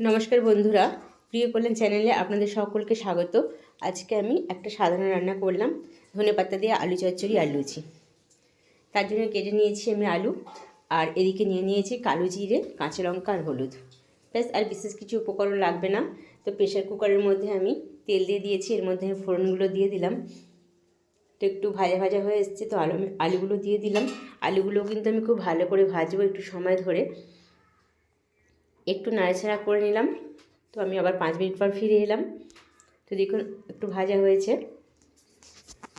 নমস্কার বন্ধুরা, প্রিয় কল্যাণ চ্যানেলে আপনাদের সকলকে স্বাগত। আজকে আমি একটা সাধারণ রান্না করলাম, ধনেপাতা দিয়ে আলু চচ্চড়ি আর লুচি। তার জন্য কেটে নিয়েছি আমি আলু, আর এদিকে নিয়ে নিয়েছি কালো জিরে, কাঁচা লঙ্কা আর হলুদ। ব্যাস, আর বিশেষ কিছু উপকরণ লাগবে না। তো প্রেশার কুকারের মধ্যে আমি তেল দিয়ে দিয়েছি, এর মধ্যে ফোড়নগুলো দিয়ে দিলাম। তো একটু ভাজা ভাজা হয়ে এসছে, তো আলুগুলো দিয়ে দিলাম। আলুগুলো কিন্তু আমি খুব ভালো করে ভাজবো, একটু সময় ধরে। একটু নাড়াচাড়া করে নিলাম। তো আমি আবার 5 মিনিট পর ফিরে এলাম। তো দেখুন একটু ভাজা হয়েছে।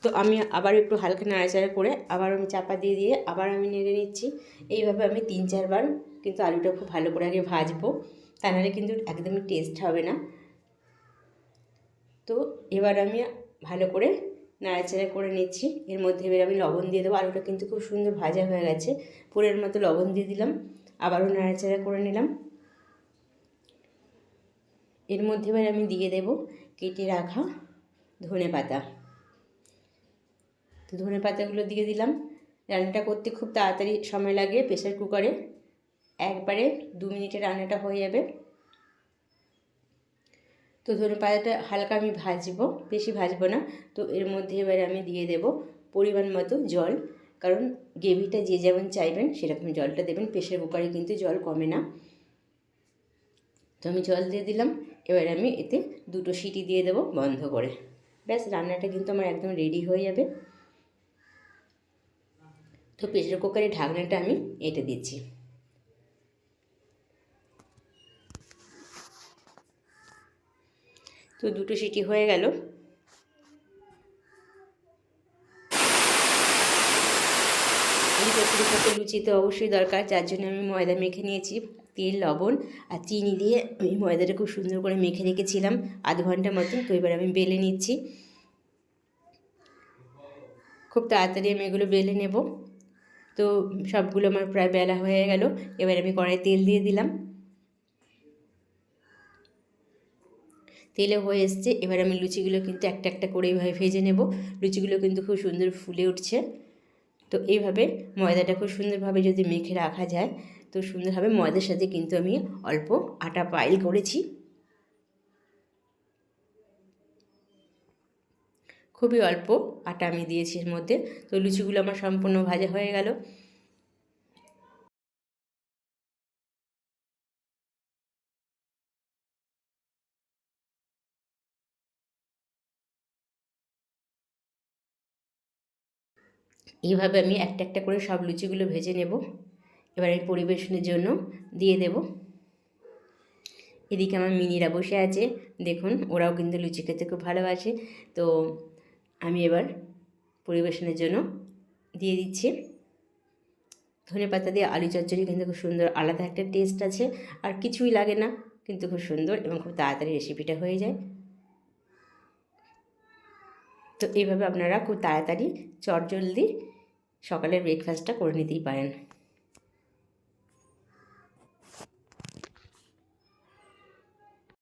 তো আমি আবার একটু হালকা নাড়াচাড়া করে আবার আমি চাপা দিয়ে দিয়ে আবার আমি নেড়ে নিচ্ছি। এইভাবে আমি 3-4 বার কিন্তু আলুটা খুব ভালো করে আগে ভাজবো, তা নাহলে কিন্তু একদমই টেস্ট হবে না। তো এবার আমি ভালো করে নাড়াচাড়া করে নিচ্ছি। এর মধ্যে এবার আমি লবণ দিয়ে দেবো। আলুটা কিন্তু খুব সুন্দর ভাজা হয়ে গেছে, পুরের মতো লবণ দিয়ে দিলাম। আবারও নাড়াচাড়া করে নিলাম। এর মধ্যে এবার আমি দিয়ে দেব কেটে রাখা ধনেপাতা। তো ধনেপাতাগুলো দিয়ে দিলাম। রান্নাটা করতে খুব তাড়াতাড়ি সময় লাগে, প্রেসার কুকারে একবারে 2 মিনিটে রান্নাটা হয়ে যাবে। তো ধনেপাতাটা হালকা আমি ভাজবো, বেশি ভাজবো না। তো এর মধ্যে এবার আমি দিয়ে দেব পরিমাণ মতো জল, কারণ গ্রেভিটা যে যেমন চাইবেন সেরকম জলটা দেবেন। প্রেসার কুকারে কিন্তু জল কমে না। তো আমি জল দিয়ে দিলাম। এবার আমি এতে 2টো সিটি দিয়ে দেবো বন্ধ করে। ব্যাস, রান্নাটা কিন্তু আমার একদম রেডি হয়ে যাবে। তো প্রেসার কুকারের ঢাকনাটা আমি এঁটে দিচ্ছি। তো 2টো সিটি হয়ে গেল। চচ্চড়ির সাথে লুচি তো অবশ্যই দরকার, যার জন্য আমি ময়দা মেখে নিয়েছি। তেল, লবণ আর চিনি দিয়ে আমি ময়দাটা খুব সুন্দর করে মেখে রেখেছিলাম আধ ঘন্টা মতন। তো এবার আমি বেলে নিচ্ছি। খুব তাড়াতাড়ি আমি এগুলো বেলে নেব। তো সবগুলো আমার প্রায় বেলা হয়ে গেল। এবার আমি কড়াই তেল দিয়ে দিলাম। তেলে হয়ে এসছে। এবার আমি লুচিগুলো কিন্তু একটা একটা করে এইভাবে ভেজে নেব। লুচিগুলো কিন্তু খুব সুন্দর ফুলে উঠছে। তো এইভাবে ময়দাটা খুব সুন্দরভাবে যদি মেখে রাখা যায় তো সুন্দরভাবে। ময়দার সাথে কিন্তু আমি অল্প আটা পাইল করেছি, খুবই অল্প আটা আমি দিয়েছি এর মধ্যে। তো লুচিগুলো আমার সম্পূর্ণ ভাজা হয়ে গেল। এইভাবে আমি একটা একটা করে সব লুচিগুলো ভেজে নেব। এবার আমি পরিবেশনের জন্য দিয়ে দেব। এদিকে আমার মিনিরা বসে আছে, দেখুন ওরাও কিন্তু লুচি খেতে খুব ভালোবাসে। তো আমি এবার পরিবেশনের জন্য দিয়ে দিচ্ছি। ধনেপাতা দিয়ে আলু চচ্চড়ি কিন্তু খুব সুন্দর, আলাদা একটা টেস্ট আছে। আর কিছুই লাগে না, কিন্তু খুব সুন্দর এবং খুব তাড়াতাড়ি রেসিপিটা হয়ে যায়। তো এইভাবে আপনারা খুব তাড়াতাড়ি চটজলদি সকালের ব্রেকফাস্টটা করে নিতেই পারেন।